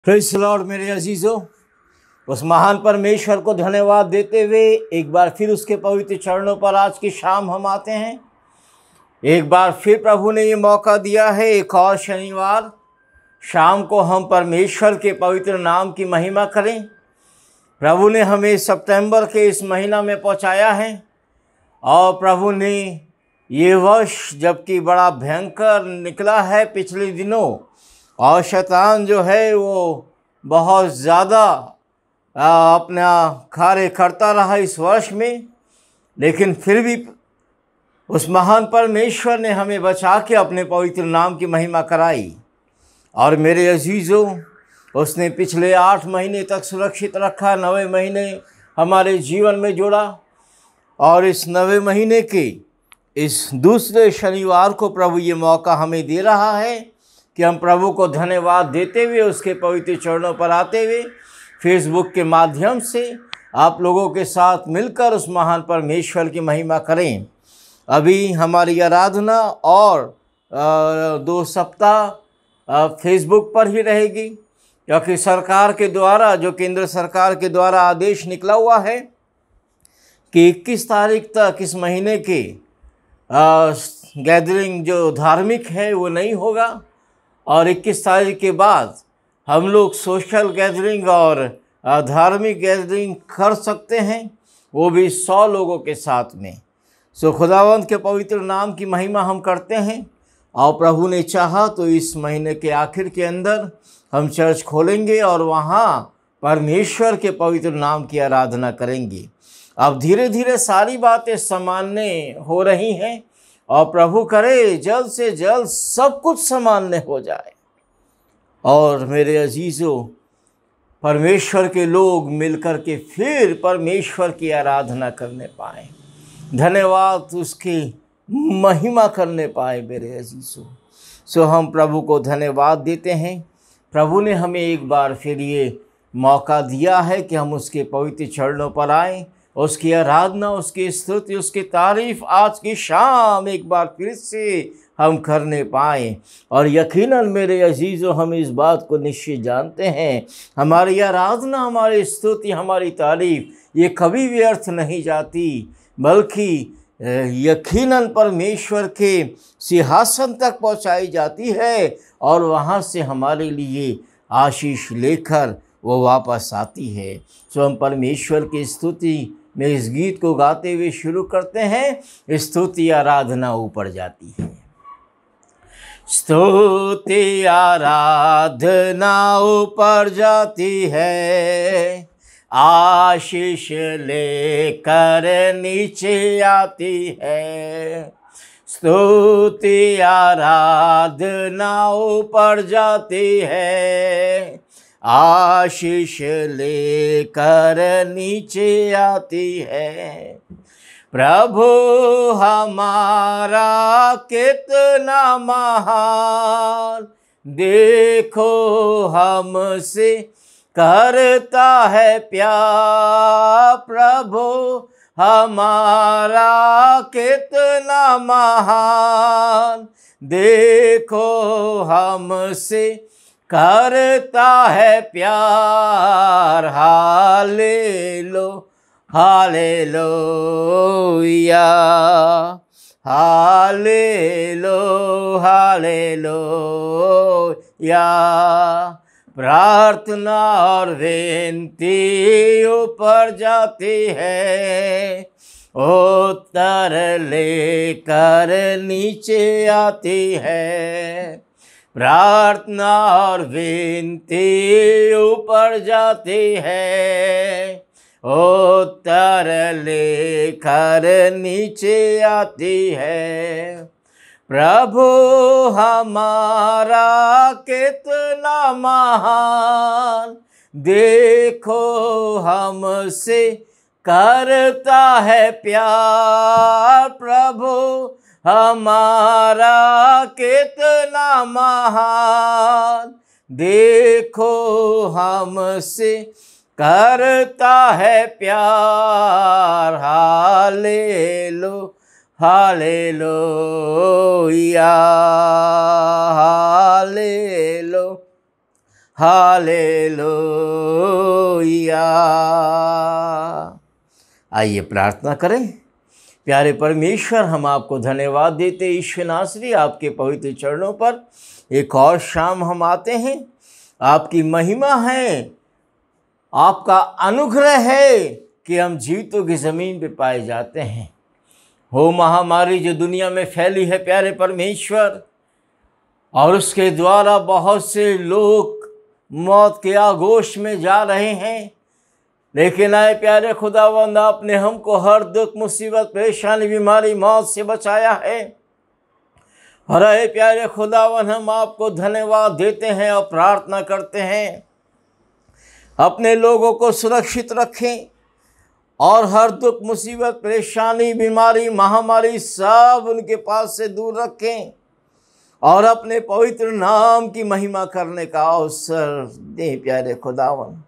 Praise the Lord मेरे अजीज़ों, उस महान परमेश्वर को धन्यवाद देते हुए एक बार फिर उसके पवित्र चरणों पर आज की शाम हम आते हैं। एक बार फिर प्रभु ने ये मौका दिया है, एक और शनिवार शाम को हम परमेश्वर के पवित्र नाम की महिमा करें। प्रभु ने हमें सितंबर के इस महीना में पहुंचाया है और प्रभु ने ये वर्ष जबकि बड़ा भयंकर निकला है पिछले दिनों और शैतान जो है वो बहुत ज़्यादा अपना कार्य करता रहा इस वर्ष में, लेकिन फिर भी उस महान परमेश्वर ने हमें बचा के अपने पवित्र नाम की महिमा कराई। और मेरे अजीज़ों, उसने पिछले 8 महीने तक सुरक्षित रखा, 9वें महीने हमारे जीवन में जोड़ा और इस 9वें महीने के इस दूसरे शनिवार को प्रभु ये मौका हमें दे रहा है कि हम प्रभु को धन्यवाद देते हुए उसके पवित्र चरणों पर आते हुए फेसबुक के माध्यम से आप लोगों के साथ मिलकर उस महान परमेश्वर की महिमा करें। अभी हमारी आराधना और 2 सप्ताह फेसबुक पर ही रहेगी, क्योंकि सरकार के द्वारा जो केंद्र सरकार के द्वारा आदेश निकला हुआ है कि 21 तारीख तक इस महीने के गैदरिंग जो धार्मिक है वो नहीं होगा और 21 तारीख के बाद हम लोग सोशल गैदरिंग और धार्मिक गैदरिंग कर सकते हैं, वो भी 100 लोगों के साथ में। सो खुदावंत के पवित्र नाम की महिमा हम करते हैं और प्रभु ने चाहा तो इस महीने के आखिर के अंदर हम चर्च खोलेंगे और वहाँ परमेश्वर के पवित्र नाम की आराधना करेंगे। अब धीरे धीरे सारी बातें सामान्य हो रही हैं और प्रभु करे जल्द से जल्द सब कुछ सामान्य हो जाए और मेरे अजीज़ों, परमेश्वर के लोग मिलकर के फिर परमेश्वर की आराधना करने पाएँ, धन्यवाद उसकी महिमा करने पाए मेरे अजीज़ों। सो हम प्रभु को धन्यवाद देते हैं। प्रभु ने हमें एक बार फिर ये मौका दिया है कि हम उसके पवित्र चरणों पर आएँ, उसकी आराधना, उसकी स्तुति, उसकी तारीफ आज की शाम एक बार फिर से हम करने पाएँ। और यकीनन मेरे अजीज़ों, हम इस बात को निश्चय जानते हैं, हमारी आराधना, हमारी स्तुति, हमारी तारीफ ये कभी व्यर्थ नहीं जाती, बल्कि यकीनन परमेश्वर के सिंहासन तक पहुंचाई जाती है और वहां से हमारे लिए आशीष लेकर वो वापस आती है। सो हम परमेश्वर की स्तुति में इस गीत को गाते हुए शुरू करते हैं। स्तुति आराधना ऊपर जाती है, स्तुति आराधना ऊपर जाती है, आशीष लेकर नीचे आती है। स्तुति आराधना ऊपर जाती है, आशीष लेकर नीचे आती है। प्रभु हमारा कितना महान, देखो हमसे करता है प्यार। प्रभु हमारा कितना महान, देखो हमसे करता है प्यार। Hallelujah, hallelujah, hallelujah, hallelujah. प्रार्थना और विनती ऊपर जाती है, उत्तर लेकर नीचे आती है। प्रार्थना और विनती ऊपर जाती है, उत्तर लेकर नीचे आती है। प्रभु हमारा कितना महान, देखो हमसे करता है प्यार। प्रभु हमारा कितना महान, देखो हमसे करता है प्यार। Hallelujah, hallelujah, hallelujah, hallelujah. आइए प्रार्थना करें। प्यारे परमेश्वर, हम आपको धन्यवाद देते ईश्वर नासरी आपके पवित्र चरणों पर एक और शाम हम आते हैं। आपकी महिमा है, आपका अनुग्रह है कि हम जीवितों की ज़मीन पे पाए जाते हैं। हो महामारी जो दुनिया में फैली है प्यारे परमेश्वर, और उसके द्वारा बहुत से लोग मौत के आगोश में जा रहे हैं, लेकिन आए प्यारे खुदावंद, आपने हमको हर दुख, मुसीबत, परेशानी, बीमारी, मौत से बचाया है। और आए प्यारे खुदावंद, हम आपको धन्यवाद देते हैं और प्रार्थना करते हैं अपने लोगों को सुरक्षित रखें और हर दुख, मुसीबत, परेशानी, बीमारी, महामारी सब उनके पास से दूर रखें और अपने पवित्र नाम की महिमा करने का अवसर दें प्यारे खुदावन।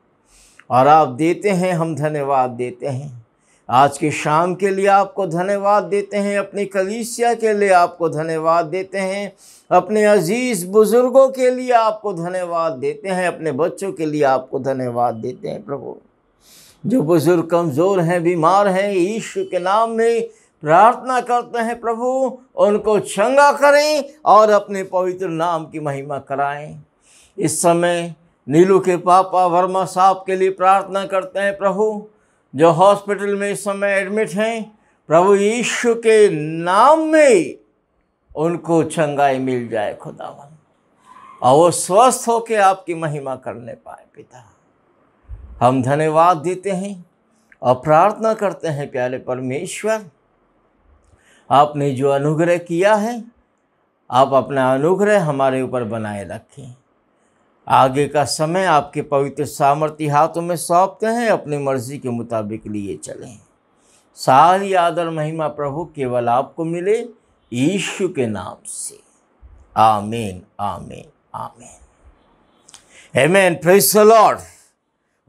और आप देते हैं, हम धन्यवाद देते हैं। आज की शाम के लिए आपको धन्यवाद देते हैं, अपनी कलीसिया के लिए आपको धन्यवाद देते हैं, अपने अजीज़ बुज़ुर्गों के लिए आपको धन्यवाद देते हैं, अपने बच्चों के लिए आपको धन्यवाद देते हैं। प्रभु, जो बुज़ुर्ग कमज़ोर हैं, बीमार हैं, यीशु के नाम में प्रार्थना करते हैं प्रभु, उनको चंगा करें और अपने पवित्र नाम की महिमा कराएं। इस समय नीलू के पापा वर्मा साहब के लिए प्रार्थना करते हैं प्रभु, जो हॉस्पिटल में इस समय एडमिट हैं। प्रभु यीशु के नाम में उनको चंगाई मिल जाए खुदावन, और वो स्वस्थ होकर आपकी महिमा करने पाए। पिता, हम धन्यवाद देते हैं और प्रार्थना करते हैं प्यारे परमेश्वर, आपने जो अनुग्रह किया है, आप अपना अनुग्रह हमारे ऊपर बनाए रखें। आगे का समय आपके पवित्र सामर्थ्य हाथों में सौंपते हैं, अपनी मर्जी के मुताबिक लिए चलें। सारी आदर महिमा प्रभु केवल आपको मिले, यीशु के नाम से। आमीन, आमीन, आमीन। आमीन। Praise the Lord.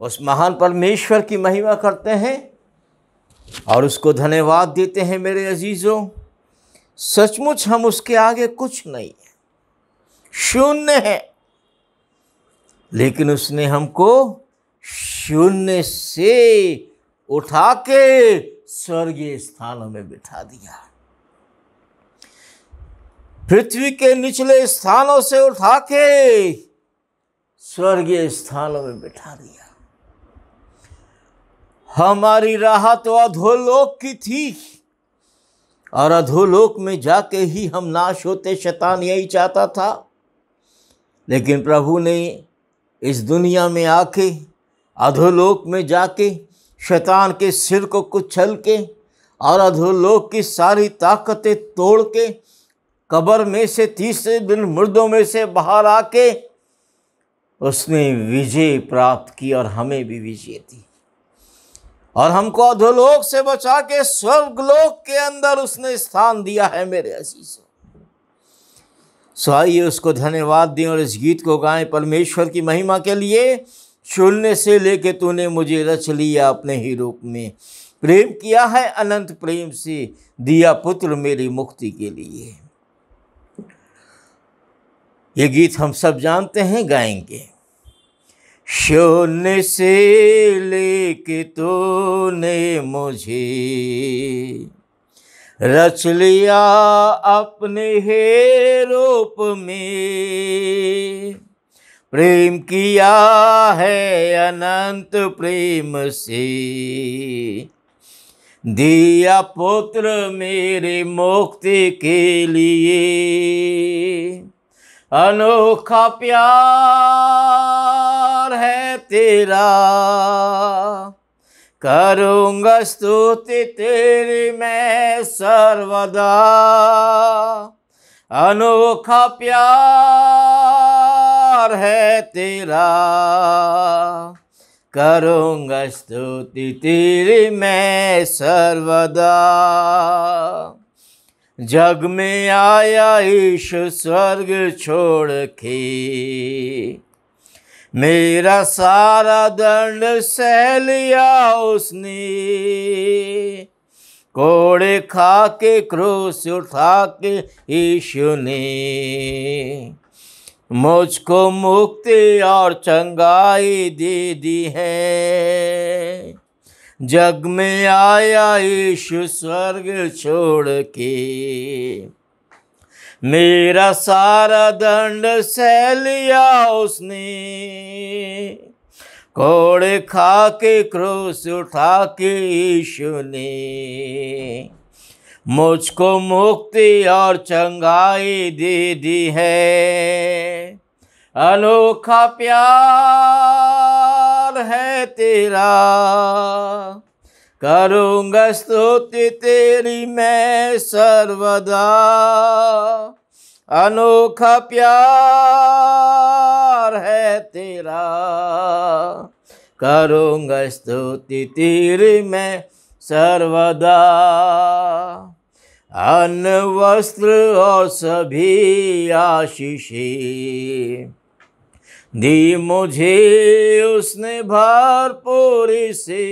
उस महान परमेश्वर की महिमा करते हैं और उसको धन्यवाद देते हैं। मेरे अजीज़ों, सचमुच हम उसके आगे कुछ नहीं है, शून्य है, लेकिन उसने हमको शून्य से उठा के स्वर्गीय स्थानों में बिठा दिया। पृथ्वी के निचले स्थानों से उठा के स्वर्गीय स्थानों में बिठा दिया। हमारी राह तो अधोलोक की थी, और अधोलोक में जाके ही हम नाश होते, शैतान यही चाहता था। लेकिन प्रभु ने इस दुनिया में आके अधोलोक में जाके शैतान के सिर को कुचल के और अधोलोक की सारी ताकतें तोड़ के कब्र में से तीसरे दिन मुर्दों में से बाहर आके उसने विजय प्राप्त की और हमें भी विजय दी, और हमको अधोलोक से बचा के स्वर्गलोक के अंदर उसने स्थान दिया है। मेरे अजीजों, सो आइए उसको धन्यवाद दें और इस गीत को गाएं परमेश्वर की महिमा के लिए। शून्य से लेके तूने मुझे रच लिया अपने ही रूप में, प्रेम किया है अनंत प्रेम से, दिया पुत्र मेरी मुक्ति के लिए। ये गीत हम सब जानते हैं, गाएंगे। शून्य से लेके तूने मुझे रच लिया अपने ही रूप में, प्रेम किया है अनंत प्रेम से, दिया पुत्र मेरे मुक्ति के लिए। अनोखा प्यार है तेरा, करूँगा स्तुति तेरी मैं सर्वदा। अनोखा प्यार है तेरा, करूँगा स्तुति तेरी मैं सर्वदा। जग में आया ईशु स्वर्ग छोड़ के, मेरा सारा दंड सह लिया उसने। कोड़े खा के क्रूस उठा के यीशु ने मुझको मुक्ति और चंगाई दे दी है। जग में आया यीशु स्वर्ग छोड़ के, मेरा सारा दंड सह लिया उसने। कोड़े खा के क्रूस उठा के यीशु ने मुझको मुक्ति और चंगाई दे दी है। अनोखा प्यार है तेरा, करूँगा स्तुति तेरी मैं सर्वदा। अनोखा प्यार है तेरा, करूँगा स्तुति तेरी मैं सर्वदा। अन्न वस्त्र और सभी आशीषें दी मुझे उसने भरपूरी से।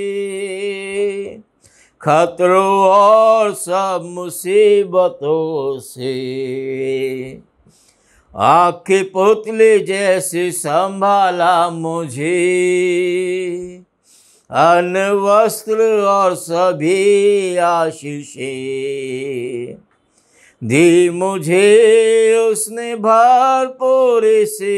खतरों और सब मुसीबतों से आँख के पुतले जैसे संभाला मुझे। अन्न वस्त्र और सभी आशीषें दी मुझे उसने भरपूरी से।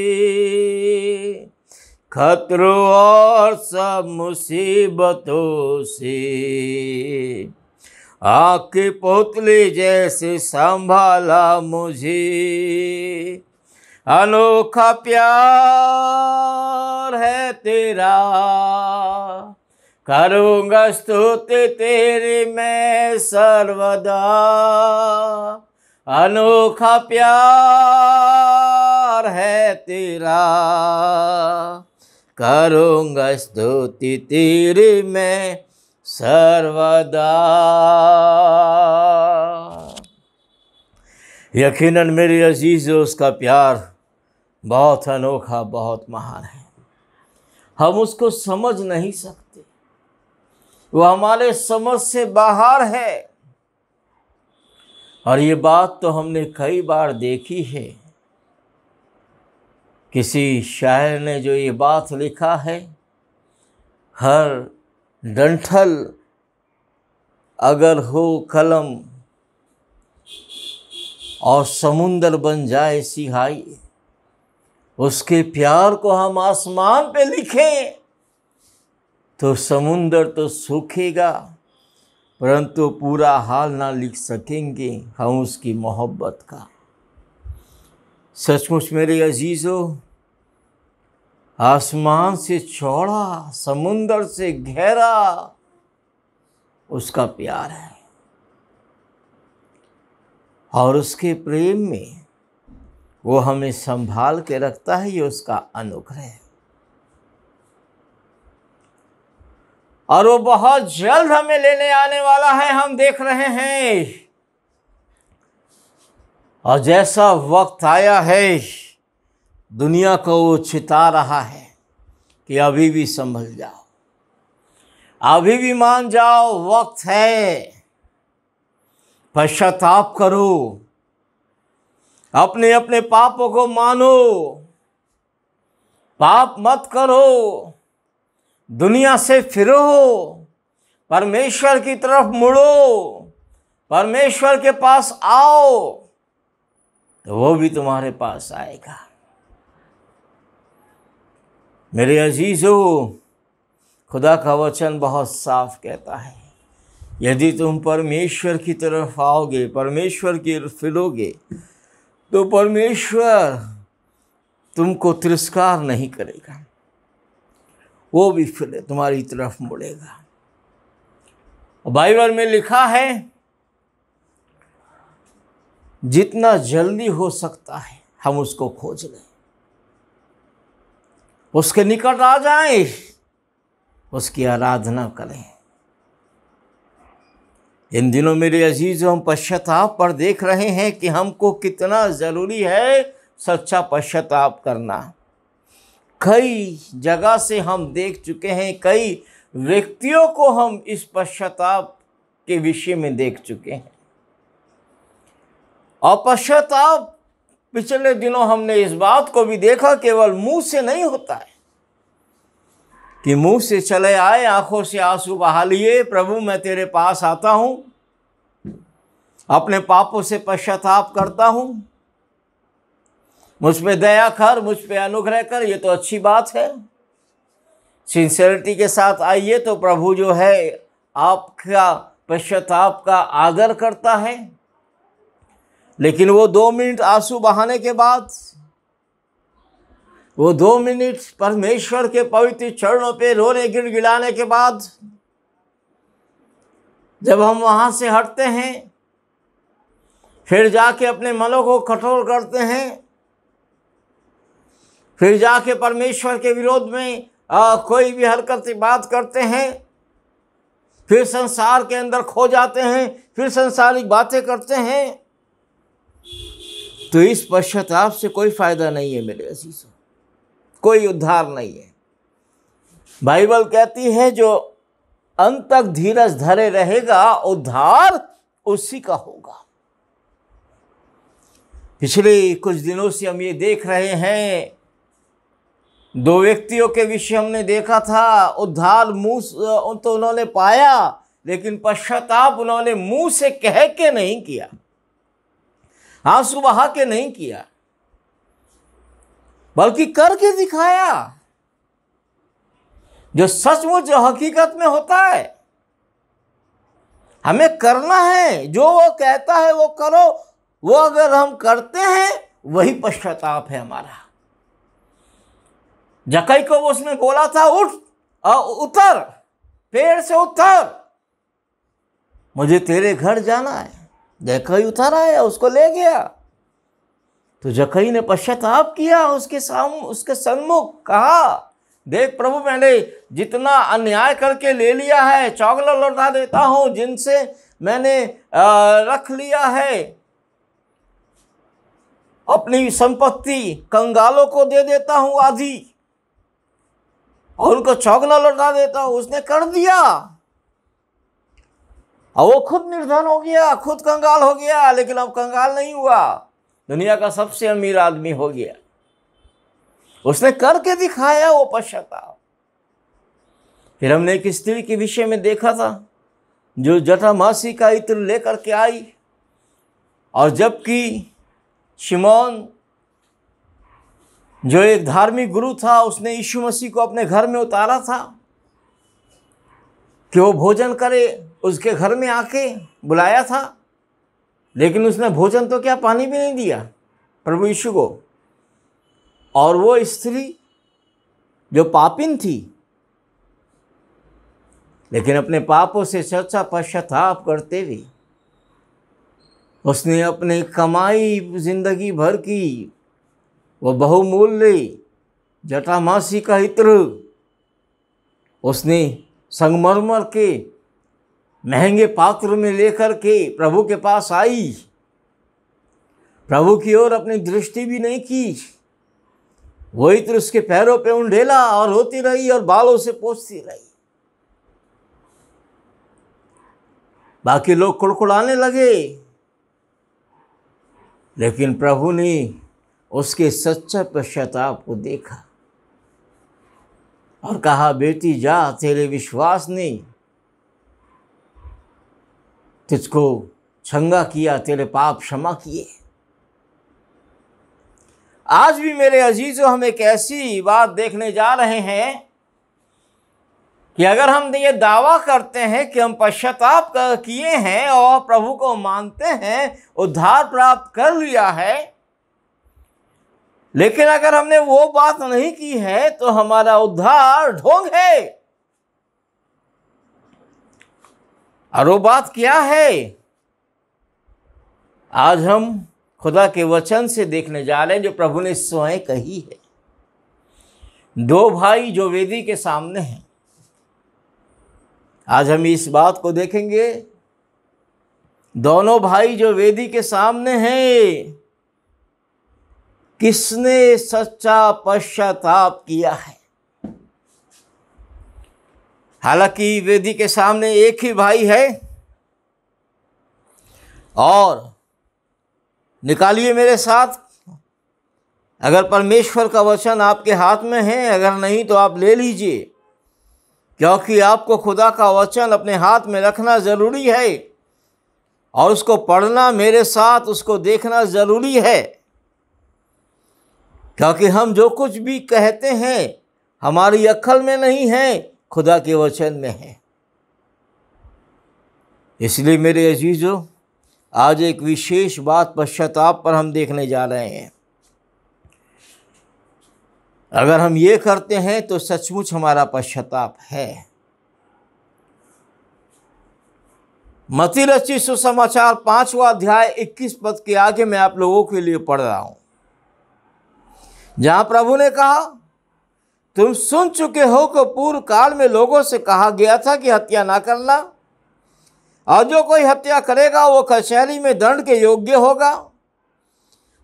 खतरों और सब मुसीबतों से आँख के पुतले जैसे संभाला मुझे। अनोखा प्यार है तेरा, करूँगा स्तुति तेरी मैं सर्वदा। अनोखा प्यार है तेरा, करूँगा स्तुति तेरी मैं सर्वदा। यकीनन मेरे अजीज़ों, उसका प्यार बहुत अनोखा, बहुत महान है। हम उसको समझ नहीं सकते, वो हमारे समझ से बाहर है। और ये बात तो हमने कई बार देखी है। किसी शायर ने जो ये बात लिखा है, हर डंठल अगर हो कलम और समुंदर बन जाए सिहाई, उसके प्यार को हम आसमान पे लिखें तो समुंदर तो सूखेगा, परंतु पूरा हाल ना लिख सकेंगे हम उसकी मोहब्बत का। सचमुच मेरे अजीज़ों, आसमान से चौड़ा, समुंदर से गहरा उसका प्यार है। और उसके प्रेम में वो हमें संभाल के रखता है, ये उसका अनुग्रह है। और वो बहुत जल्द हमें लेने आने वाला है, हम देख रहे हैं। और जैसा वक्त आया है, दुनिया को वो चिता रहा है कि अभी भी संभल जाओ, अभी भी मान जाओ, वक्त है, पश्चाताप करो, अपने अपने पापों को मानो, पाप मत करो, दुनिया से फिरो, परमेश्वर की तरफ मुड़ो, परमेश्वर के पास आओ, तो वो भी तुम्हारे पास आएगा। मेरे अजीजों, खुदा का वचन बहुत साफ कहता है, यदि तुम परमेश्वर की तरफ आओगे, परमेश्वर की तरफ फिरोगे, तो परमेश्वर तुमको तिरस्कार नहीं करेगा, वो भी फिर तुम्हारी तरफ मुड़ेगा। बाइबल में लिखा है, जितना जल्दी हो सकता है हम उसको खोज लें, उसके निकट आ जाएं, उसकी आराधना करें। इन दिनों मेरे अजीजों, हम पश्चाताप पर देख रहे हैं कि हमको कितना ज़रूरी है सच्चा पश्चाताप करना। कई जगह से हम देख चुके हैं, कई व्यक्तियों को हम इस पश्चाताप के विषय में देख चुके हैं। और पश्चाताप पिछले दिनों हमने इस बात को भी देखा, केवल मुंह से नहीं होता है कि मुंह से चले आए, आंखों से आंसू बहा लिए, प्रभु मैं तेरे पास आता हूं, अपने पापों से पश्चाताप करता हूं, मुझ पे दया कर, मुझ पे अनुग्रह कर। ये तो अच्छी बात है। सिंसियरिटी के साथ आइए तो प्रभु जो है आपका पश्चाताप का आदर करता है। लेकिन वो 2 मिनट आंसू बहाने के बाद, वो 2 मिनट परमेश्वर के पवित्र चरणों पे रोने गिड़गिड़ाने के बाद, जब हम वहां से हटते हैं, फिर जाके अपने मनों को कठोर करते हैं, फिर जाके परमेश्वर के विरोध में कोई भी हरकत बात करते हैं, फिर संसार के अंदर खो जाते हैं, फिर संसारिक बातें करते हैं, तो इस पश्चाताप से कोई फायदा नहीं है मेरे अजीजों, कोई उद्धार नहीं है। बाइबल कहती है जो अंत तक धीरज धरे रहेगा, उद्धार उसी का होगा। पिछले कुछ दिनों से हम ये देख रहे हैं, 2 व्यक्तियों के विषय हमने देखा था। उद्धार मुंह तो उन्होंने पाया, लेकिन पश्चाताप उन्होंने मुंह से कह के नहीं किया, आंसू बहा के नहीं किया, बल्कि करके दिखाया, जो सचमुच जो हकीकत में होता है। हमें करना है, जो वो कहता है वो करो, वो अगर हम करते हैं वही पश्चाताप है हमारा। जक्कई को उसने बोला था, उठ उतर, पेड़ से उतर, मुझे तेरे घर जाना है। जक्कई उतर आया, उसको ले गया, तो जक्कई ने पश्चाताप किया, उसके सन्मुख कहा, देख प्रभु, मैंने जितना अन्याय करके ले लिया है, चौगला लौटा देता हूं, जिनसे मैंने रख लिया है, अपनी संपत्ति कंगालों को दे देता हूं आधी, और उनको चौगना लौटा देता हूं। उसने कर दिया, और वो खुद निर्धन हो गया, खुद कंगाल हो गया, लेकिन अब कंगाल नहीं हुआ, दुनिया का सबसे अमीर आदमी हो गया। उसने करके दिखाया वो पश्चाताप। फिर हमने एक स्त्री के विषय में देखा था, जो जटामासी का इत्र लेकर के आई, और जबकि शिमोन जो एक धार्मिक गुरु था, उसने यीशु मसीह को अपने घर में उतारा था कि वो भोजन करे, उसके घर में आके बुलाया था, लेकिन उसने भोजन तो क्या, पानी भी नहीं दिया प्रभु यीशु को। और वो स्त्री जो पापिन थी, लेकिन अपने पापों से सच्चा पश्चाताप करते हुए उसने अपनी कमाई जिंदगी भर की वो बहुमूल्य जटामासी का इत्र उसने संगमरमर के महंगे पात्र में लेकर के प्रभु के पास आई। प्रभु की ओर अपनी दृष्टि भी नहीं की, वो इत्र उसके पैरों पे उंडेला और रोती रही और बालों से पोंछती रही। बाकी लोग कुड़कुड़ाने लगे, लेकिन प्रभु ने उसके सच्चा पश्चाताप को देखा और कहा, बेटी जा, तेरे विश्वास ने तुझको चंगा किया, तेरे पाप क्षमा किए। आज भी मेरे अजीजों, हम एक ऐसी बात देखने जा रहे हैं कि अगर हम ये दावा करते हैं कि हम पश्चाताप किए हैं और प्रभु को मानते हैं, उद्धार प्राप्त कर लिया है, लेकिन अगर हमने वो बात नहीं की है तो हमारा उद्धार ढोंग है। और वो बात क्या है, आज हम खुदा के वचन से देखने जा रहे हैं, जो प्रभु ने स्वयं कही है। 2 भाई जो वेदी के सामने हैं, आज हम इस बात को देखेंगे। दोनों भाई जो वेदी के सामने हैं, किसने सच्चा पश्चाताप किया है। हालांकि वेदी के सामने एक ही भाई है, और निकालिए मेरे साथ अगर परमेश्वर का वचन आपके हाथ में है, अगर नहीं तो आप ले लीजिए, क्योंकि आपको खुदा का वचन अपने हाथ में रखना ज़रूरी है और उसको पढ़ना, मेरे साथ उसको देखना ज़रूरी है। क्योंकि हम जो कुछ भी कहते हैं हमारी अक्ल में नहीं है, खुदा के वचन में है। इसलिए मेरे अजीजों, आज एक विशेष बात पश्चाताप पर हम देखने जा रहे हैं। अगर हम ये करते हैं तो सचमुच हमारा पश्चाताप है। मत्ती रचित सुसमाचार 5वां अध्याय 21 पद के आगे मैं आप लोगों के लिए पढ़ रहा हूं, जहां प्रभु ने कहा, तुम सुन चुके हो कि पूर्व काल में लोगों से कहा गया था कि हत्या ना करना, और जो कोई हत्या करेगा वो कचहरी में दंड के योग्य होगा।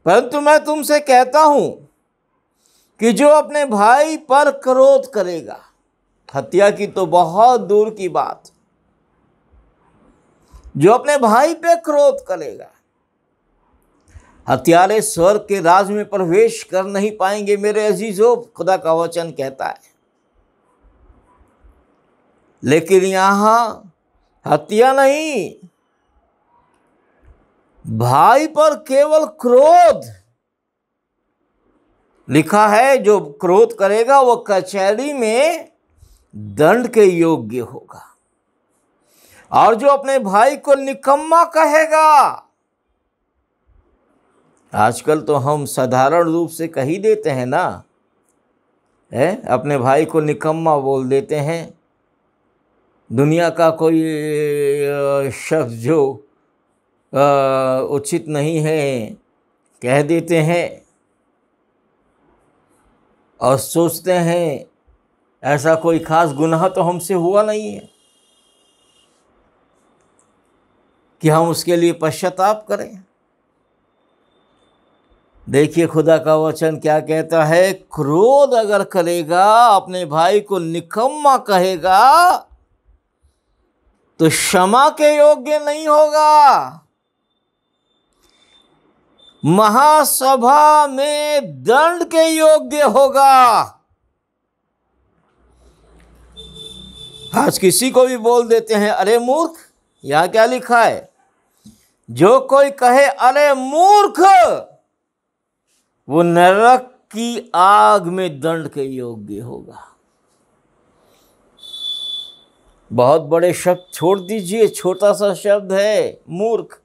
परंतु मैं तुमसे कहता हूं कि जो अपने भाई पर क्रोध करेगा, हत्या की तो बहुत दूर की बात, जो अपने भाई पे क्रोध करेगा, हत्यारे स्वर्ग के राज में प्रवेश कर नहीं पाएंगे। मेरे अजीजों, खुदा का वचन कहता है। लेकिन यहां हत्या नहीं, भाई पर केवल क्रोध लिखा है। जो क्रोध करेगा वो कचहरी में दंड के योग्य होगा। और जो अपने भाई को निकम्मा कहेगा, आजकल तो हम साधारण रूप से कह ही देते हैं ना, अपने भाई को निकम्मा बोल देते हैं। दुनिया का कोई शब्द जो उचित नहीं है कह देते हैं और सोचते हैं ऐसा कोई खास गुनाह तो हमसे हुआ नहीं है कि हम उसके लिए पश्चाताप करें। देखिए खुदा का वचन क्या कहता है, क्रोध अगर करेगा, अपने भाई को निकम्मा कहेगा, तो क्षमा के योग्य नहीं होगा, महासभा में दंड के योग्य होगा। आज किसी को भी बोल देते हैं, अरे मूर्ख। यहां क्या लिखा है, जो कोई कहे अरे मूर्ख, वो नरक की आग में दंड के योग्य होगा। बहुत बड़े शब्द छोड़ दीजिए, छोटा सा शब्द है मूर्ख।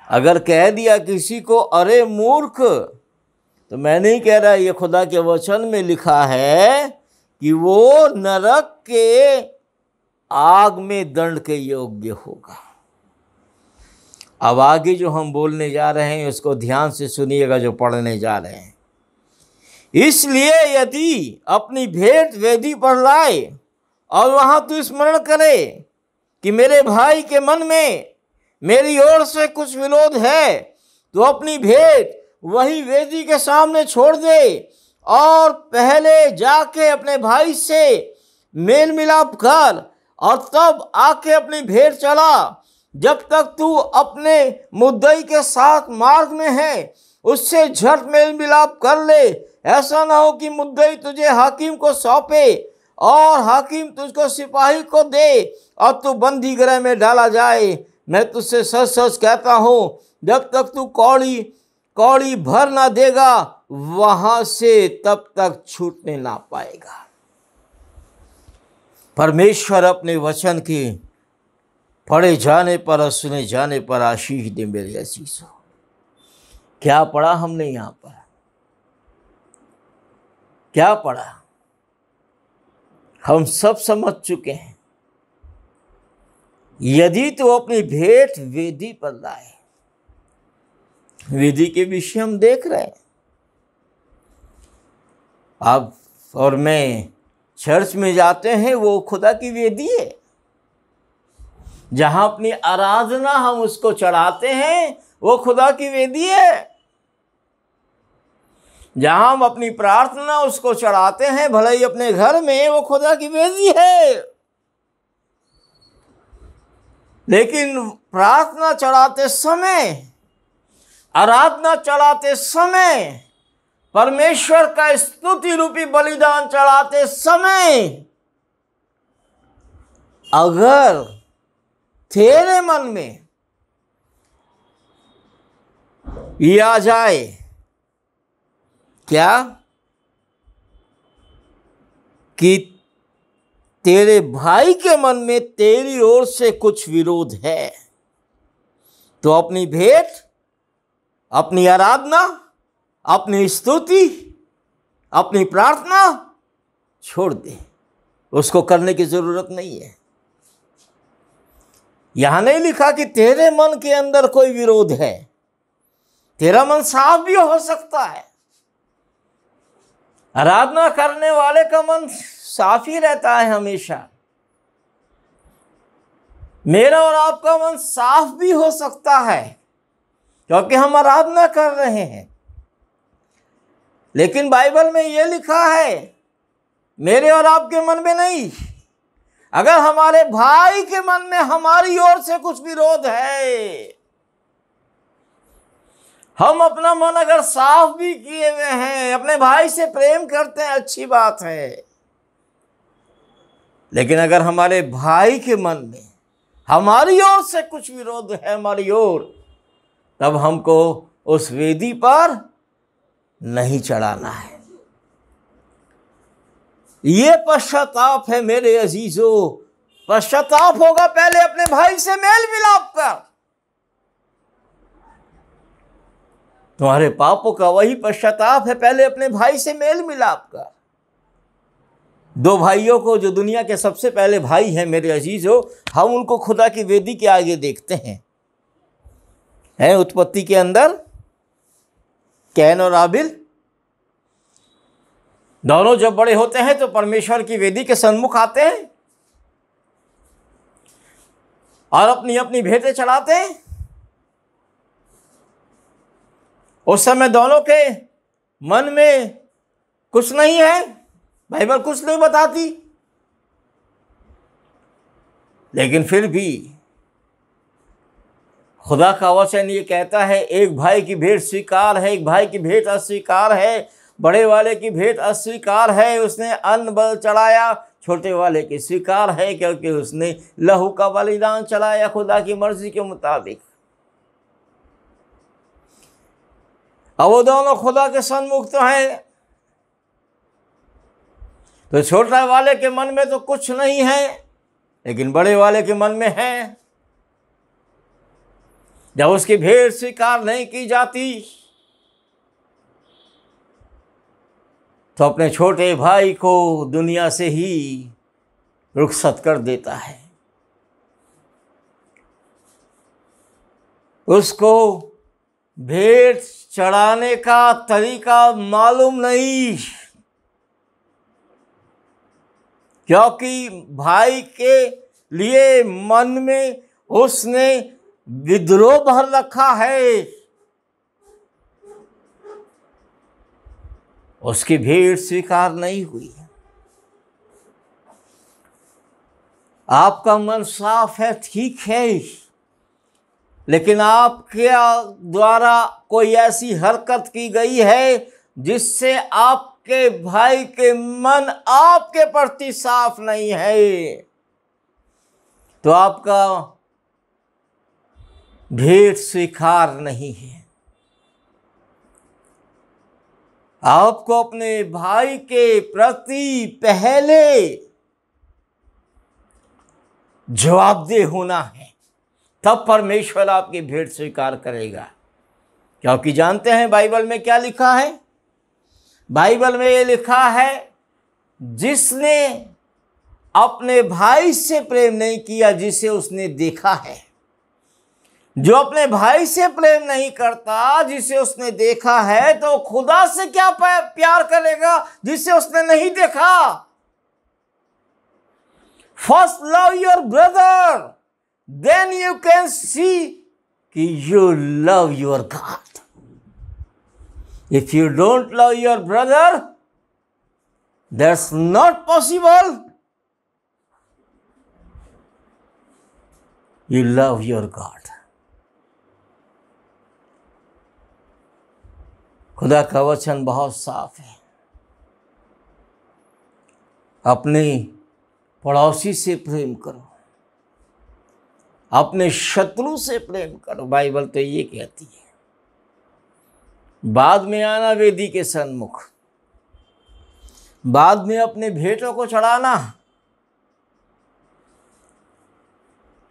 अगर कह दिया किसी को अरे मूर्ख, तो मैं नहीं कह रहा, ये खुदा के वचन में लिखा है कि वो नरक के आग में दंड के योग्य होगा। अब आगे जो हम बोलने जा रहे हैं उसको ध्यान से सुनिएगा, जो पढ़ने जा रहे हैं। इसलिए यदि अपनी भेंट वेदी पर लाए और वहां तू स्मरण करे कि मेरे भाई के मन में मेरी ओर से कुछ विरोध है, तो अपनी भेंट वही वेदी के सामने छोड़ दे और पहले जाके अपने भाई से मेल मिलाप कर और तब आके अपनी भेंट चला। जब तक तू अपने मुद्दई के साथ मार्ग में है, उससे झट मेल मिलाप कर ले। ऐसा ना हो कि मुद्दई तुझे हाकिम को सौंपे और हाकिम तुझको सिपाही को दे और तू बंदी गृह में डाला जाए। मैं तुझसे सच सच कहता हूं, जब तक तू कौड़ी भर ना देगा, वहां से तब तक छूटने ना पाएगा। परमेश्वर अपने वचन के पढ़े जाने पर और सुने जाने पर आशीष दे। मेरे अजीजों, क्या पढ़ा हमने यहां पर, क्या पढ़ा? हम सब समझ चुके हैं। यदि तो अपनी भेंट वेदी पर लाए, वेदी के विषय हम देख रहे हैं। आप और मैं चर्च में जाते हैं, वो खुदा की वेदी है जहां अपनी आराधना हम उसको चढ़ाते हैं, वो खुदा की वेदी है। जहां हम अपनी प्रार्थना उसको चढ़ाते हैं, भले ही अपने घर में, वो खुदा की वेदी है। लेकिन प्रार्थना चढ़ाते समय, आराधना चढ़ाते समय परमेश्वर का स्तुति रूपी बलिदान चढ़ाते समय अगर तेरे मन में ये आ जाए, क्या कि तेरे भाई के मन में तेरी ओर से कुछ विरोध है, तो अपनी भेंट, अपनी आराधना, अपनी स्तुति, अपनी प्रार्थना छोड़ दे। उसको करने की जरूरत नहीं है। यहां नहीं लिखा कि तेरे मन के अंदर कोई विरोध है। तेरा मन साफ भी हो सकता है। आराधना करने वाले का मन साफ ही रहता है हमेशा। मेरा और आपका मन साफ भी हो सकता है क्योंकि हम आराधना कर रहे हैं। लेकिन बाइबल में यह लिखा है, मेरे और आपके मन में नहीं। अगर हमारे भाई के मन में हमारी ओर से कुछ विरोध है, हम अपना मन अगर साफ भी किए हुए हैं, अपने भाई से प्रेम करते हैं, अच्छी बात है। लेकिन अगर हमारे भाई के मन में हमारी ओर से कुछ विरोध है हमारी ओर, तब हमको उस वेदी पर नहीं चढ़ाना है। ये पश्चाताप है मेरे अजीजों। पश्चाताप होगा पहले अपने भाई से मेल मिलाप कर। तुम्हारे पापों का वही पश्चाताप है, पहले अपने भाई से मेल मिलाप कर। दो भाइयों को जो दुनिया के सबसे पहले भाई हैं मेरे अजीजों, हम उनको खुदा की वेदी के आगे देखते हैं उत्पत्ति के अंदर कैन और आबिल। दोनों जब बड़े होते हैं तो परमेश्वर की वेदी के सन्मुख आते हैं और अपनी अपनी भेंटें चढ़ाते हैं। उस समय दोनों के मन में कुछ नहीं है, बाइबल कुछ नहीं बताती। लेकिन फिर भी खुदा का वचन ये कहता है, एक भाई की भेंट स्वीकार है, एक भाई की भेंट अस्वीकार है। बड़े वाले की भेंट अस्वीकार है, उसने अन्न बल चढ़ाया। छोटे वाले की स्वीकार है क्योंकि उसने लहू का बलिदान चढ़ाया खुदा की मर्जी के मुताबिक। अब वो दोनों खुदा के सन्मुख तो हैं, तो छोटे वाले के मन में तो कुछ नहीं है, लेकिन बड़े वाले के मन में है। जब उसकी भेंट स्वीकार नहीं की जाती तो अपने छोटे भाई को दुनिया से ही रुखसत कर देता है। उसको भेंट चढ़ाने का तरीका मालूम नहीं, क्योंकि भाई के लिए मन में उसने विद्रोह भर रखा है। उसकी भेंट स्वीकार नहीं हुई। आपका मन साफ है, ठीक है, लेकिन आपके द्वारा कोई ऐसी हरकत की गई है जिससे आपके भाई के मन आपके प्रति साफ नहीं है, तो आपका भेंट स्वीकार नहीं है। आपको अपने भाई के प्रति पहले जवाबदेह होना है, तब परमेश्वर आपकी भेंट स्वीकार करेगा। क्योंकि जानते हैं बाइबल में क्या लिखा है? बाइबल में ये लिखा है, जिसने अपने भाई से प्रेम नहीं किया जिसे उसने देखा है। जो अपने भाई से प्रेम नहीं करता जिसे उसने देखा है, तो खुदा से क्या प्यार करेगा जिसे उसने नहीं देखा? First love your brother, then you can see कि you love your God. If you don't love your brother, that's not possible you love your God। खुदा का वचन बहुत साफ है। अपने पड़ोसी से प्रेम करो, अपने शत्रु से प्रेम करो। बाइबल तो ये कहती है। बाद में आना वेदी के सन्मुख, बाद में अपने भेंटों को चढ़ाना।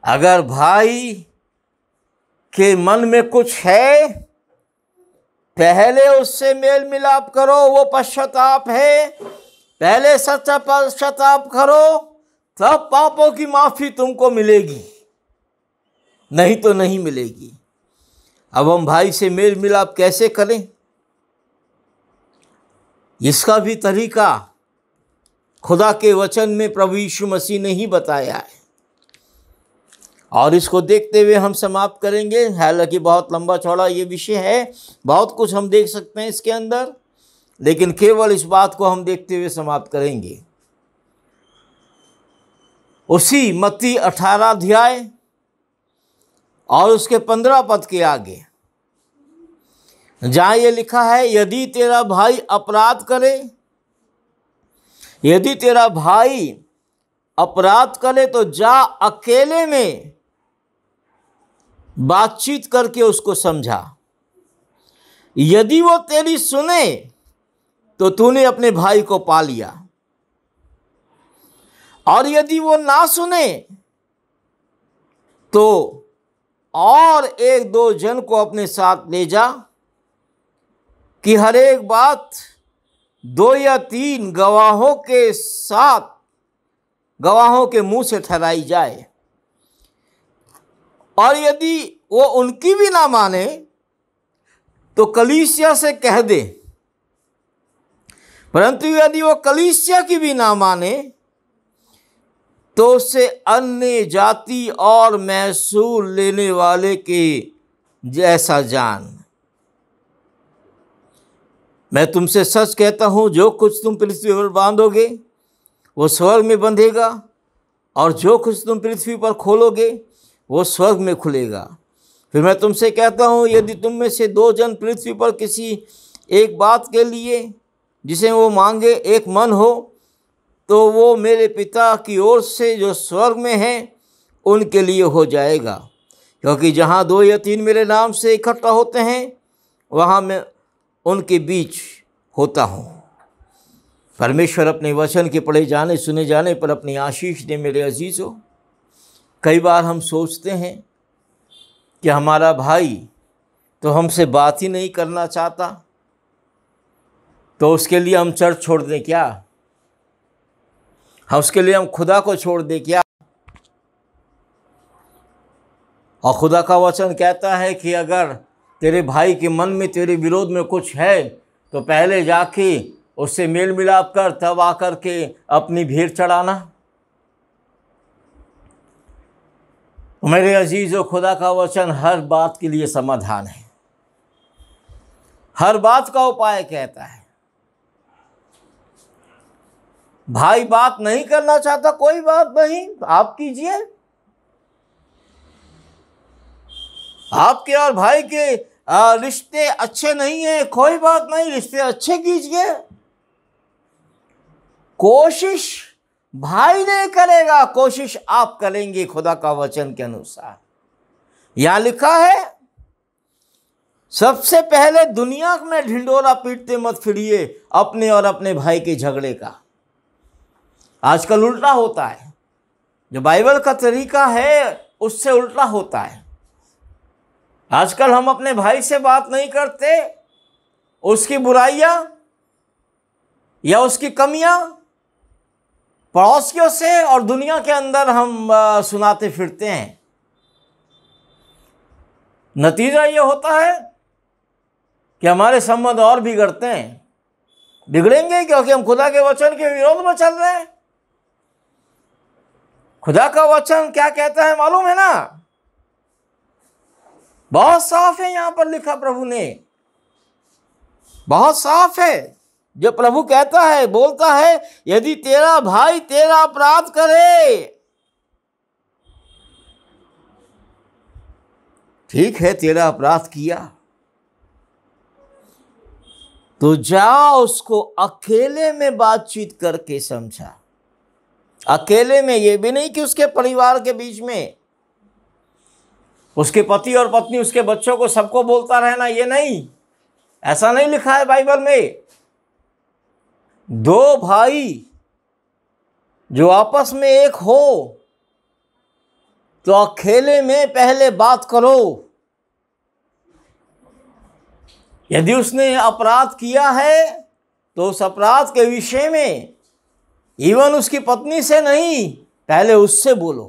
अगर भाई के मन में कुछ है, पहले उससे मेल मिलाप करो, वो पश्चाताप है। पहले सच्चा पश्चाताप करो, तब पापों की माफी तुमको मिलेगी, नहीं तो नहीं मिलेगी। अब हम भाई से मेल मिलाप कैसे करें, इसका भी तरीका खुदा के वचन में प्रभु यीशु मसीह ने ही बताया है। और इसको देखते हुए हम समाप्त करेंगे। हालांकि बहुत लंबा चौड़ा ये विषय है, बहुत कुछ हम देख सकते हैं इसके अंदर, लेकिन केवल इस बात को हम देखते हुए समाप्त करेंगे। उसी मत्ती 18 अध्याय और उसके 15 पद के आगे, जहाँ ये लिखा है, यदि तेरा भाई अपराध करे, यदि तेरा भाई अपराध करे तो जा अकेले में बातचीत करके उसको समझा। यदि वो तेरी सुने तो तूने अपने भाई को पा लिया, और यदि वो ना सुने तो और 1-2 जन को अपने साथ ले जा, कि हर एक बात 2 या 3 गवाहों के साथ, गवाहों के मुंह से ठहराई जाए। और यदि वो उनकी भी ना माने तो कलीसिया से कह दे, परंतु यदि वो कलीसिया की भी ना माने तो उससे अन्य जाति और महसूल लेने वाले के जैसा जान। मैं तुमसे सच कहता हूं, जो कुछ तुम पृथ्वी पर बांधोगे वो स्वर्ग में बंधेगा, और जो कुछ तुम पृथ्वी पर खोलोगे वो स्वर्ग में खुलेगा। फिर मैं तुमसे कहता हूँ, यदि तुम में से 2 जन पृथ्वी पर किसी एक बात के लिए जिसे वो मांगे एक मन हो, तो वो मेरे पिता की ओर से जो स्वर्ग में है उनके लिए हो जाएगा। क्योंकि जहाँ 2 या 3 मेरे नाम से इकट्ठा होते हैं, वहाँ मैं उनके बीच होता हूँ। परमेश्वर अपने वचन के पढ़े जाने सुने जाने पर अपनी आशीष दे। मेरे अजीज़ों, कई बार हम सोचते हैं कि हमारा भाई तो हमसे बात ही नहीं करना चाहता, तो उसके लिए हम चर्च छोड़ दें क्या? उसके लिए हम खुदा को छोड़ दें क्या? और खुदा का वचन कहता है कि अगर तेरे भाई के मन में तेरे विरोध में कुछ है तो पहले जाके उससे मेल मिलाप कर, तब आकर के अपनी भेंट चढ़ाना। मेरे अजीज़ों, खुदा का वचन हर बात के लिए समाधान है, हर बात का उपाय कहता है। भाई बात नहीं करना चाहता, कोई बात नहीं, आप कीजिए। आपके और भाई के रिश्ते अच्छे नहीं हैं, कोई बात नहीं, रिश्ते अच्छे कीजिए। कोशिश भाई नहीं करेगा, कोशिश आप करेंगे खुदा का वचन के अनुसार। यहां लिखा है, सबसे पहले दुनिया में ढिंडोरा पीटते मत फिरिए अपने और अपने भाई के झगड़े का। आजकल उल्टा होता है, जो बाइबल का तरीका है उससे उल्टा होता है। आजकल हम अपने भाई से बात नहीं करते, उसकी बुराइयां या उसकी कमियां पड़ोसियों से और दुनिया के अंदर हम सुनाते फिरते हैं। नतीजा ये होता है कि हमारे संबंध और बिगड़ते हैं, बिगड़ेंगे क्योंकि हम खुदा के वचन के विरोध में चल रहे हैं। खुदा का वचन क्या कहता है मालूम है ना? बहुत साफ है, यहां पर लिखा प्रभु ने, बहुत साफ है। जो प्रभु कहता है, बोलता है, यदि तेरा भाई तेरा अपराध करे, ठीक है, तेरा अपराध किया, तो जा उसको अकेले में बातचीत करके समझा। अकेले में, ये भी नहीं कि उसके परिवार के बीच में, उसके पति और पत्नी, उसके बच्चों को सबको बोलता रहना, ये नहीं, ऐसा नहीं लिखा है बाइबल में। दो भाई जो आपस में एक हो तो अकेले में पहले बात करो। यदि उसने अपराध किया है तो उस अपराध के विषय में इवन उसकी पत्नी से नहीं, पहले उससे बोलो,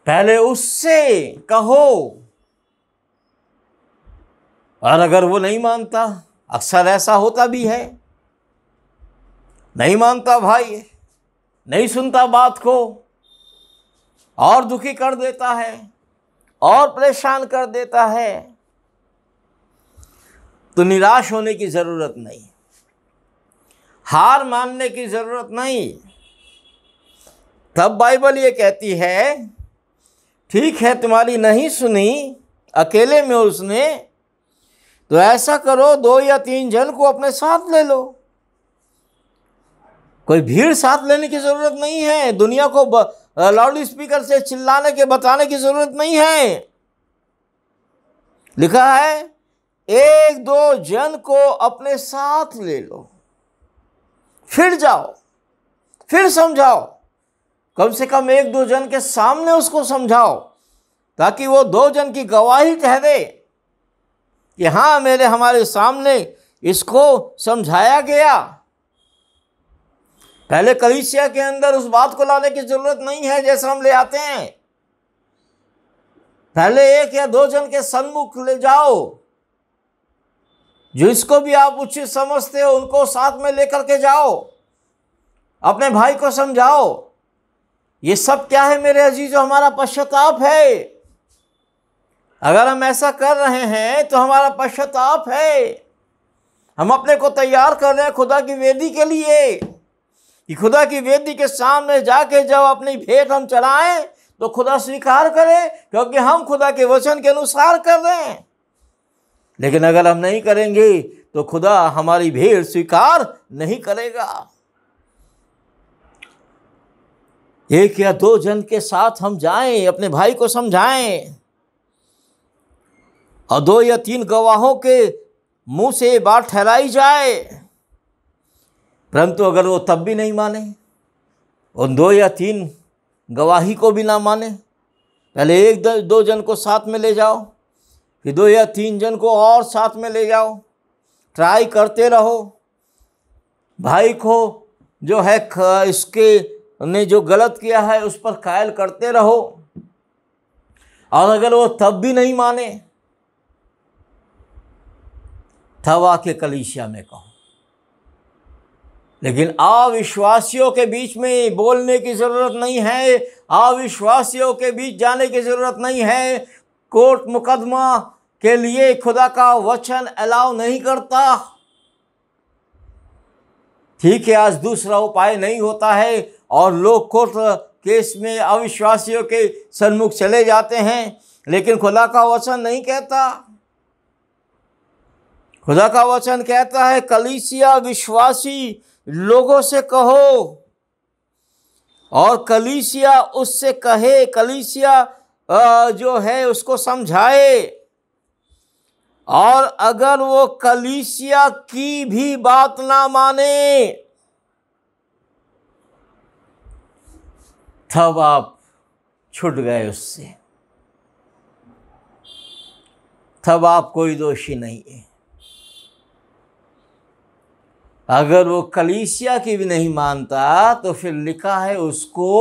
पहले उससे कहो। और अगर वो नहीं मानता, अक्सर ऐसा होता भी है, नहीं मानता भाई, नहीं सुनता बात को, और दुखी कर देता है और परेशान कर देता है, तो निराश होने की जरूरत नहीं, हार मानने की जरूरत नहीं। तब बाइबल ये कहती है, ठीक है तुम्हारी नहीं सुनी अकेले में उसने, तो ऐसा करो 2 या 3 जन को अपने साथ ले लो। कोई भीड़ साथ लेने की जरूरत नहीं है, दुनिया को लाउड स्पीकर से चिल्लाने के बताने की जरूरत नहीं है। लिखा है 1-2 जन को अपने साथ ले लो, फिर जाओ, फिर समझाओ। कम से कम 1-2 जन के सामने उसको समझाओ, ताकि वो 2 जन की गवाही कह दे कि हाँ, हमारे सामने इसको समझाया गया। पहले कलीसिया के अंदर उस बात को लाने की जरूरत नहीं है जैसा हम ले आते हैं। पहले 1 या 2 जन के सन्मुख ले जाओ, जो इसको भी आप उचित समझते हो, उनको साथ में लेकर के जाओ, अपने भाई को समझाओ। ये सब क्या है मेरे अजीजों? हमारा पश्चाताप है। अगर हम ऐसा कर रहे हैं तो हमारा पश्चाताप है। हम अपने को तैयार कर रहे हैं खुदा की वेदी के लिए, कि खुदा की वेदी के सामने जाके जब अपनी भेंट हम चढ़ाएं तो खुदा स्वीकार करे, क्योंकि हम खुदा के वचन के अनुसार कर रहे हैं। लेकिन अगर हम नहीं करेंगे तो खुदा हमारी भेंट स्वीकार नहीं करेगा। 1 या 2 जन के साथ हम जाएं, अपने भाई को समझाएं, और 2 या 3 गवाहों के मुंह से ये बात ठहराई जाए। परंतु अगर वो तब भी नहीं माने, उन 2 या 3 गवाही को भी ना माने, पहले 1-2 जन को साथ में ले जाओ, फिर 2 या 3 जन को और साथ में ले जाओ, ट्राई करते रहो। भाई को जो है इसके ने जो गलत किया है उस पर कायल करते रहो। और अगर वो तब भी नहीं माने, तब आके कलीसिया में कहो। लेकिन अविश्वासियों के बीच में बोलने की जरूरत नहीं है, अविश्वासियों के बीच जाने की जरूरत नहीं है। कोर्ट मुकदमा के लिए खुदा का वचन अलाउ नहीं करता। ठीक है, आज दूसरा उपाय नहीं होता है और लोग कोर्ट केस में अविश्वासियों के सन्मुख चले जाते हैं, लेकिन खुदा का वचन नहीं कहता। खुदा का वचन कहता है कलीसिया विश्वासी लोगों से कहो, और कलीसिया उससे कहे, कलीसिया जो है उसको समझाए। और अगर वो कलीसिया की भी बात ना माने, तब आप छूट गए उससे, तब आप कोई दोषी नहीं है। अगर वो कलीसिया की भी नहीं मानता तो फिर लिखा है उसको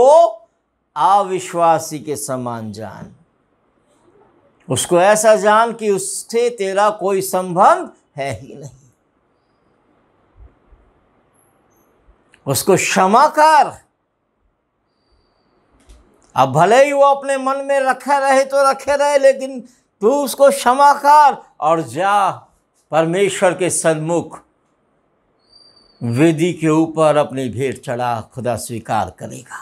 अविश्वासी के समान जान। उसको ऐसा जान कि उससे तेरा कोई संबंध है ही नहीं। उसको क्षमा कर। अब भले ही वो अपने मन में रखे रहे तो रखे रहे, लेकिन तू उसको क्षमा कर और जा परमेश्वर के सन्मुख वेदी के ऊपर अपनी भेंट चढ़ा। खुदा स्वीकार करेगा,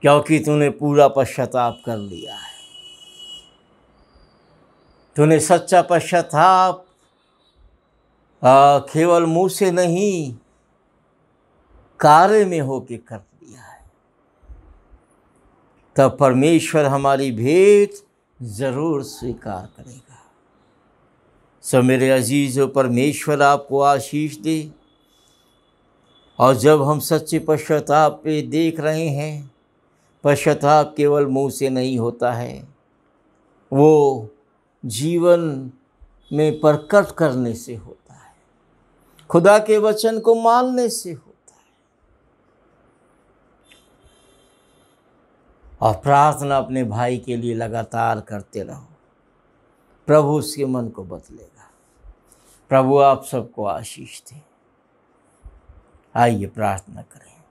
क्योंकि तूने पूरा पश्चाताप कर लिया है। तूने सच्चा पश्चाताप केवल मुंह से नहीं, कार्य में होके कर दिया है। तब परमेश्वर हमारी भेंट जरूर स्वीकार करेगा। सो मेरे अजीजों, परमेश्वर आपको आशीष दे। और जब हम सच्चे पश्चाताप पे देख रहे हैं, पश्चाताप केवल मुंह से नहीं होता है, वो जीवन में प्रकट करने से होता है, खुदा के वचन को मानने से होता है। और प्रार्थना अपने भाई के लिए लगातार करते रहो, प्रभु उसके मन को बदलेगा। प्रभु आप सबको आशीष दे। आइए प्रार्थना करें।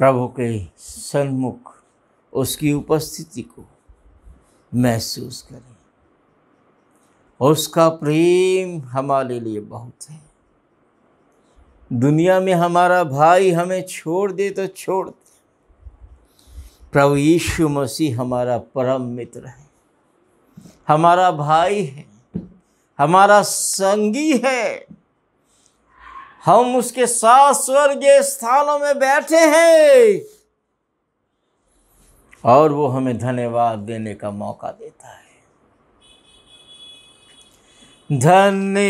प्रभु के सन्मुख उसकी उपस्थिति को महसूस करें। उसका प्रेम हमारे लिए बहुत है। दुनिया में हमारा भाई हमें छोड़ दे तो छोड़ दे, प्रभु यीशु मसीह हमारा परम मित्र है, हमारा भाई है, हमारा संगी है। हम उसके साथ स्वर्गीय स्थानों में बैठे हैं और वो हमें धन्यवाद देने का मौका देता है। धन्यवाद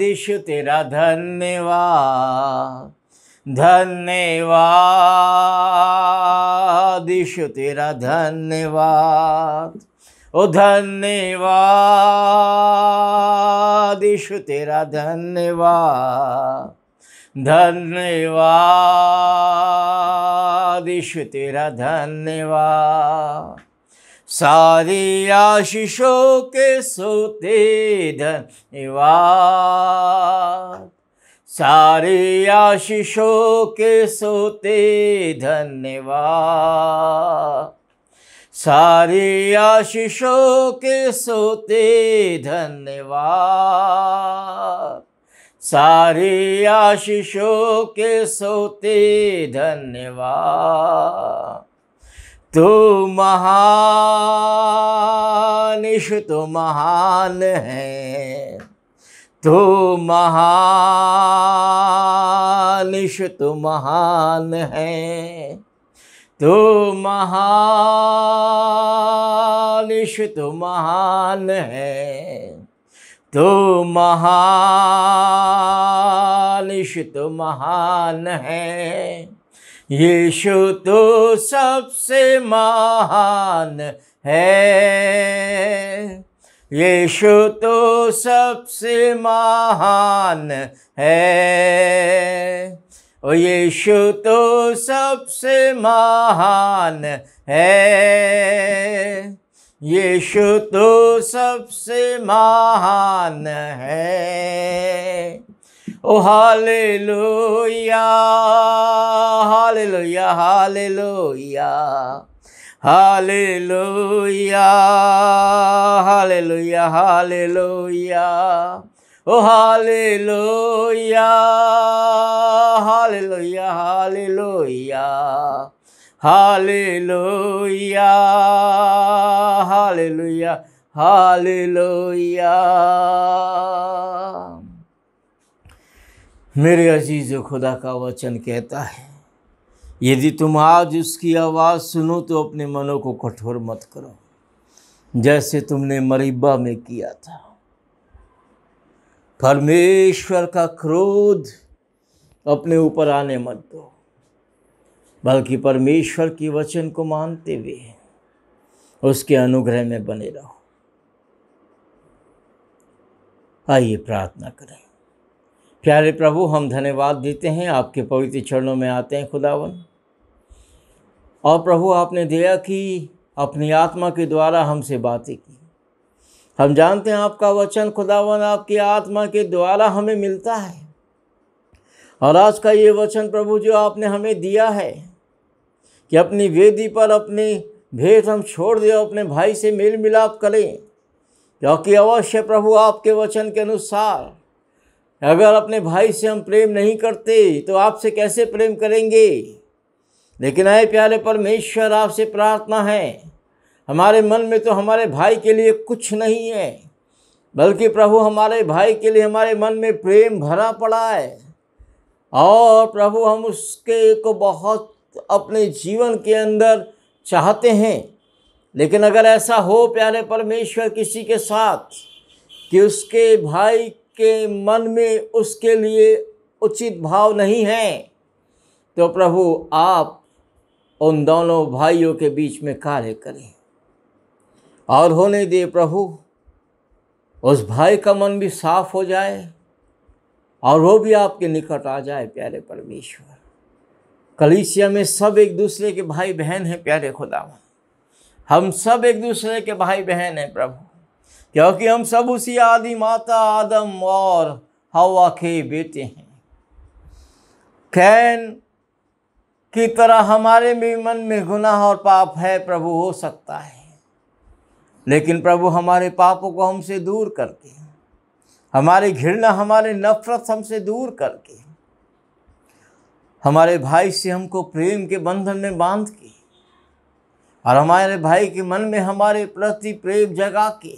यीशु तेरा, धन्यवाद, धन्यवाद यीशु तेरा, धन्यवाद। ओ धन्यवाद यीशु तेरा, धन्यवाद, धन्यवाद यीशु तेरा, धन्यवाद। सारी आशीषों के सोते धन्यवाद, सारी आशीषों के सोते धन्यवाद, सारी आशीषों के सोते धन्यवाद, सारी आशीषों के सोते धन्यवाद। तू महान यीशु, तू महान है, तू महान यीशु, तू महान है, तू महान यीशु, तू महान है, तू महान यीशु, तू महान है। यीशु तो सबसे महान है, यीशु तो सबसे महान है, ओ यीशु तो सबसे महान है, यीशु तो सबसे महान है। O hallelujah, hallelujah, hallelujah, hallelujah, hallelujah, hallelujah. O hallelujah, hallelujah, hallelujah, hallelujah, hallelujah, hallelujah. मेरे अजीज़, खुदा का वचन कहता है, यदि तुम आज उसकी आवाज़ सुनो तो अपने मनों को कठोर मत करो, जैसे तुमने मरीबा में किया था। परमेश्वर का क्रोध अपने ऊपर आने मत दो, बल्कि परमेश्वर की वचन को मानते हुए उसके अनुग्रह में बने रहो। आइए प्रार्थना करें। प्यारे प्रभु, हम धन्यवाद देते हैं, आपके पवित्र चरणों में आते हैं खुदावन। और प्रभु, आपने दया की, अपनी आत्मा के द्वारा हमसे बातें की। हम जानते हैं आपका वचन खुदावन आपकी आत्मा के द्वारा हमें मिलता है। और आज का ये वचन प्रभु जो आपने हमें दिया है कि अपनी वेदी पर अपनी भेंट हम छोड़ दें, अपने भाई से मेल मिलाप करें, क्योंकि अवश्य प्रभु आपके वचन के अनुसार अगर अपने भाई से हम प्रेम नहीं करते तो आपसे कैसे प्रेम करेंगे। लेकिन आए प्यारे परमेश्वर, आपसे प्रार्थना है, हमारे मन में तो हमारे भाई के लिए कुछ नहीं है, बल्कि प्रभु हमारे भाई के लिए हमारे मन में प्रेम भरा पड़ा है। और प्रभु हम उसके को बहुत अपने जीवन के अंदर चाहते हैं। लेकिन अगर ऐसा हो प्यारे परमेश्वर किसी के साथ कि उसके भाई के मन में उसके लिए उचित भाव नहीं है, तो प्रभु आप उन दोनों भाइयों के बीच में कार्य करें और होने दे प्रभु, उस भाई का मन भी साफ हो जाए और वो भी आपके निकट आ जाए। प्यारे परमेश्वर, कलीसिया में सब एक दूसरे के भाई बहन हैं। प्यारे खुदावन, हम सब एक दूसरे के भाई बहन हैं प्रभु, क्योंकि हम सब उसी आदि माता आदम और हवा के बेटे हैं। कैन की तरह हमारे भी मन में गुनाह और पाप है प्रभु, हो सकता है, लेकिन प्रभु हमारे पापों को हमसे दूर करके, हमारी घृणा हमारे नफरत हमसे दूर करके, हमारे भाई से हमको प्रेम के बंधन में बांध के और हमारे भाई के मन में हमारे प्रति प्रेम जगा के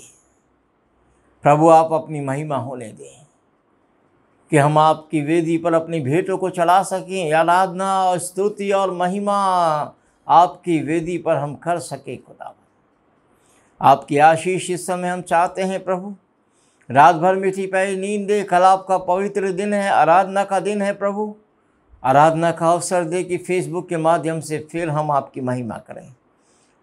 प्रभु आप अपनी महिमा होने दें कि हम आपकी वेदी पर अपनी भेंटों को चढ़ा सकें। आराधना और स्तुति और महिमा आपकी वेदी पर हम कर सकें। खुदा आपकी आशीष इस समय हम चाहते हैं प्रभु। रात भर मीठी प्यारी नींद दे। कल आपका पवित्र दिन है, आराधना का दिन है प्रभु। आराधना का अवसर दे कि फेसबुक के माध्यम से फिर हम आपकी महिमा करें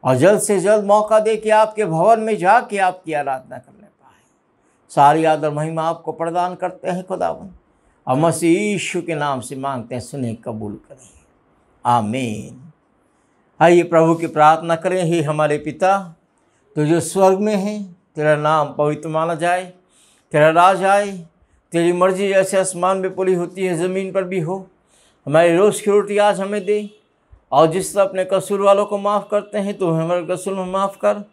और जल्द से जल्द मौका दे कि आपके भवन में जाके आपकी आराधना करने पाए। सारी आदर महिमा आपको प्रदान करते हैं खुदावन, और मसीह यीशु के नाम से मांगते हैं, सुने कबूल करें, आमीन। आइए प्रभु की प्रार्थना करें। हे हमारे पिता, तो जो स्वर्ग में है, तेरा नाम पवित्र माना जाए, तेरा राज आए, तेरी मर्जी जैसे आसमान में पूरी होती है ज़मीन पर भी हो। हमारी रोज़ की रोटी आज हमें दे, और जिस तरह अपने कसूर वालों को माफ़ करते हैं तो हमारे कसूर में माफ़ कर।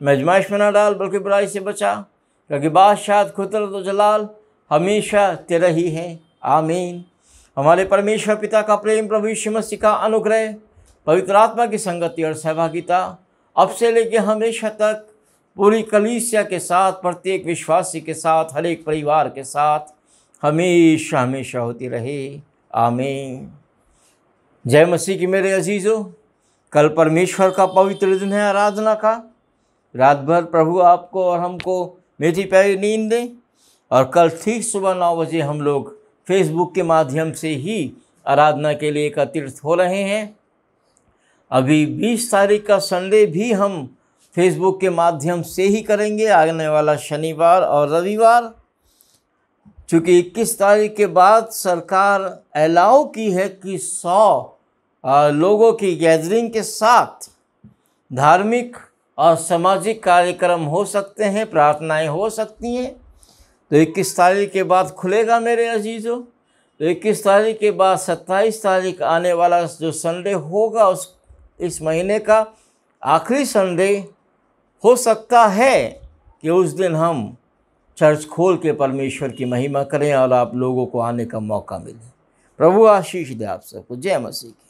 मैं आजमाइश में न डाल बल्कि बुराई से बचा, क्योंकि बादशाह कुदरत और जलाल हमेशा तेरा ही है, आमीन। हमारे परमेश्वर पिता का प्रेम, प्रभु यीशु मसीह का अनुग्रह, पवित्र आत्मा की संगति और सहभागिता अब से लेकर हमेशा तक पूरी कलीसिया के साथ, प्रत्येक विश्वासी के साथ, हर एक परिवार के साथ हमेशा हमेशा होती रहे, आमीन। जय मसीह की मेरे अजीज़ों। कल परमेश्वर का पवित्र दिन है आराधना का। रात भर प्रभु आपको और हमको मीठी प्यारी नींद दें, और कल ठीक सुबह 9 बजे हम लोग फेसबुक के माध्यम से ही आराधना के लिए एकत्रित हो रहे हैं। अभी 20 तारीख का संडे भी हम फेसबुक के माध्यम से ही करेंगे, आने वाला शनिवार और रविवार। चूँकि 21 तारीख के बाद सरकार अलाउ की है कि 100 लोगों की गैदरिंग के साथ धार्मिक और सामाजिक कार्यक्रम हो सकते हैं, प्रार्थनाएं हो सकती हैं। तो 21 तारीख के बाद खुलेगा मेरे अजीज़ों। तो 21 तारीख के बाद 27 तारीख आने वाला जो संडे होगा, इस महीने का आखिरी संडे हो सकता है कि उस दिन हम चर्च खोल के परमेश्वर की महिमा करें और आप लोगों को आने का मौका मिले। प्रभु आशीष दे आप सबको। जय मसीह की।